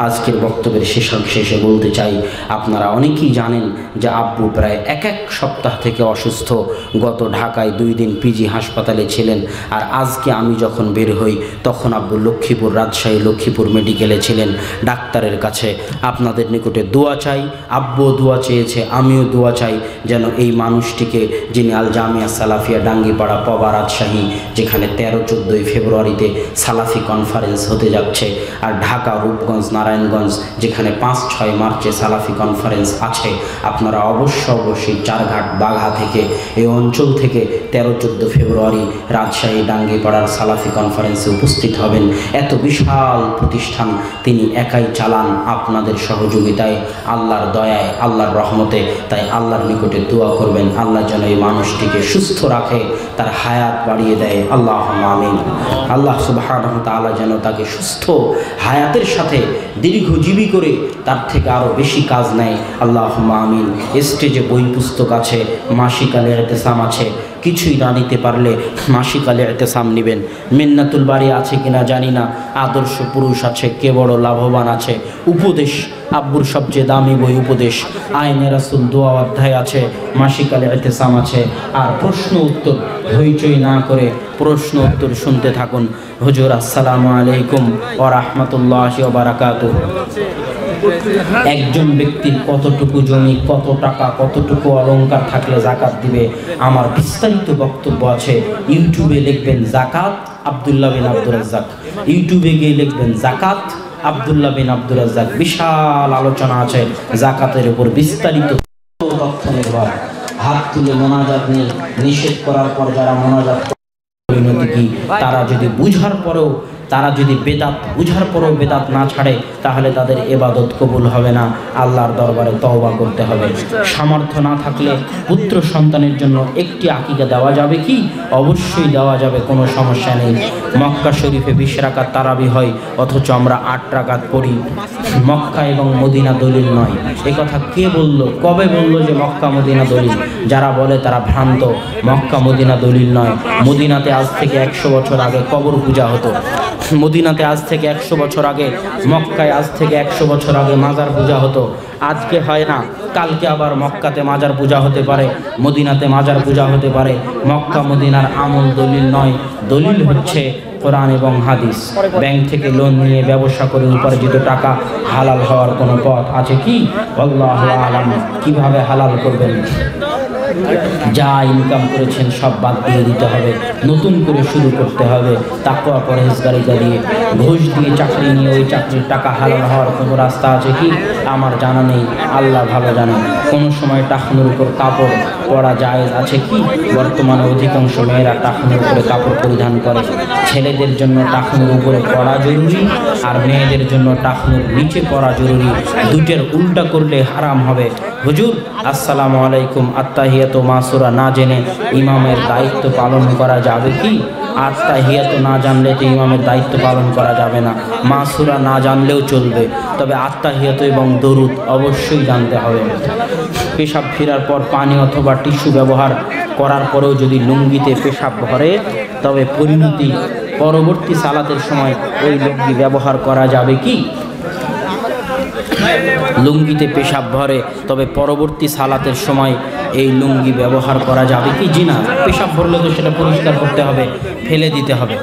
আজকের বক্তব্যের শেষে বলতে চাই, আপনারা অনেকেই জানেন যে আব্বু প্রায় এক সপ্তাহ থেকে অসুস্থ। গত ঢাকায় 2 দিন পিজি হাসপাতালে ছিলেন, আর আজকে আমি যখন বের হই তখন আব্বু লক্ষ্মীপুর, রাজশাহী লক্ষ্মীপুর মেডিকেলে ছিলেন ডাক্তারের কাছে। আপনাদের নিকটে দোয়া চাই, আব্বুও দোয়া চেয়েছে, আমিও দোয়া চাই যেন এই মানুষটিকে, যিনি আল জামিয়া সালাফিয়া ডাঙ্গিপাড়া পবা রাজশাহী, যেখানে 13-14 ফেব্রুয়ারিতে সালাফি কনফারেন্স হতে যাচ্ছে, আর ঢাকা রূপগঞ্জ নারায়ণগঞ্জ যেখানে 5-6 মার্চে সালাফি কনফারেন্স আছে, আপনারা অবশ্যই চারঘাট বাঘা থেকে, এই অঞ্চল থেকে 13-14 ফেব্রুয়ারি রাজশাহী ডাঙ্গিপাড়ার সালাফি কনফারেন্সে উপস্থিত হবেন। এত বিশাল প্রতিষ্ঠান তিনি একাই চালান, আপনাদের সহযোগিতায়, আল্লাহর দয়ায়, আল্লাহর রহমতে। তাই আল্লাহর নিকটে দোয়া করবেন, আল্লাহ যেন এই মানুষটিকে সুস্থ রাখে, তার হায়াত বাড়িয়ে দেয়। আল্লাহুম্মা আমিন। আল্লাহ সুবহানাহু ওয়া তাআলা যেন তাকে সুস্থ হায়াতের সাথে দীর্ঘজীবী করে তার থেকে আরও বেশি কাজ নেয়। আল্লাহুম্মা আমিন। স্টেজে বই পুস্তক আছে, মাসিক আল ইতিসাম আছে, কিছুই না নিতে পারলে মাসিক আল ইতিসাম নেবেন। মিন্নাতুল বারি আছে কিনা জানি না, আদর্শ পুরুষ আছে, কে বড় লাভবান আছে, উপদেশ, আব্বুর সবচেয়ে দামি বই উপদেশ, আইনে রাসূল দোয়া অধ্যায় আছে, মাসিক আল ইতিসাম আছে। আর প্রশ্ন উত্তর হইচই না করে প্রশ্ন উত্তর শুনতে থাকুন। হুজুর আসসালামু আলাইকুম ওয়া রাহমাতুল্লাহি ওয়া বারাকাতুহু। একজন ব্যক্তির কতটুকু জমি, কত টাকা, কতটুকু অলংকার থাকলে যাকাত দিবে, আমার বিস্তারিত বক্তব্য আছে। ইউটিউবে লিখবেন জাকাত আব্দুল্লাহ বিন আব্দুর রাজ্জাক, ইউটিউবে গিয়ে লিখবেন জাকাত আব্দুল্লাহ বিন আব্দুর রাজ্জাক, বিশাল আলোচনা আছে জাকাতের উপর, বিস্তারিত তথ্য নির্ভর। হাত তুলে মোনাজাত নিষেধ করার পর যারা মোনাজাত পরিণতি কি, তারা যদি বুঝার পরেও, তারা যদি বেদাত বুঝার পরেও বেদাত না ছাড়ে, তাহলে তাদের ইবাদত কবুল হবে না। আল্লাহর দরবারে তওবা করতে হবে। সামর্থ্য না থাকলে পুত্র সন্তানের জন্য একটি আকিকা দেওয়া যাবে কি? অবশ্যই দেওয়া যাবে, কোনো সমস্যা নেই। মক্কা শরীফে 20 রাকাত তারাবি হয়, অথচ আমরা 8 রাকাত পড়ি। মক্কা এবং মদিনা দলিল নয়। এ কথা কে বলল? কবে বলল যে মক্কা মদিনা দলিল? যারা বলে তারা ভ্রান্ত। মক্কা মদিনা দলিল নয়। মদিনাতে আজ থেকে 100 বছর আগে কবর পূজা হতো। মদিনাতে আজ থেকে 100 বছর আগে, মক্কায় আজ থেকে 100 বছর আগে মাজার পূজা হতো। আজকে হয় না, কালকে আবার মক্কাতে মাজার পূজা হতে পারে, মদিনাতে মাজার পূজা হতে পারে। মক্কা মদিনার আমল দলিল নয়, দলিল হচ্ছে কোরআন এবং হাদিস। ব্যাংক থেকে লোন নিয়ে ব্যবসা করে উপার্জিত টাকা হালাল হওয়ার কোনো পথ আছে কি? আল্লাহু আলাম। কিভাবে হালাল করবেন? যা ইনকাম করেছেন সব বাদ দিয়ে দিতে হবে, নতুন করে শুরু করতে হবে তাকওয়া পরহেজগারিতা দিয়ে। ঘুষ দিয়ে চাকরি নিয়ে ওই চাকরির টাকা হালাল হওয়ার কোনো রাস্তা আছে কি? আমার জানা নেই, আল্লাহ ভালো জানেন। কোনো সময় টাকনুর উপর কাপড় পরা জায়েজ আছে কি? বর্তমানে অধিকাংশ মেয়েরা টাকনুর উপরে কাপড় পরিধান করে। ছেলেদের জন্য টাকনুর উপরে পরা জরুরি, আর মেয়েদের জন্য টাকনুর নিচে পরা জরুরি। দুটের উল্টা করলে হারাম হবে। হুজুর আসসালামু আলাইকুম, আত্তাহিয়াত মাসুরা না জেনে ইমামের দায়িত্ব পালন করা যাবে কি? আত্তাহিয়াত না জানলে তো ইমামের দায়িত্ব পালন করা যাবে না। মাসুরা না জানলেও চলবে, তবে আত্তাহিয়াত এবং দরুদ অবশ্যই জানতে হবে। পেশাব ফেরার পর পানি অথবা টিস্যু ব্যবহার করার পরেও যদি লুঙ্গিতে পেশাব ভরে, তবে পরবর্তী সালাতের সময় ওই লুঙ্গি ব্যবহার করা যাবে কি? লুঙ্গিতে পেশাব ভরে, তবে পরবর্তী সালাতের সময় এই লুঙ্গি ব্যবহার করা যাবে কি? জি না। পেশাব ভরলে তো সেটা পরিষ্কার করতে হবে, ফেলে দিতে হবে।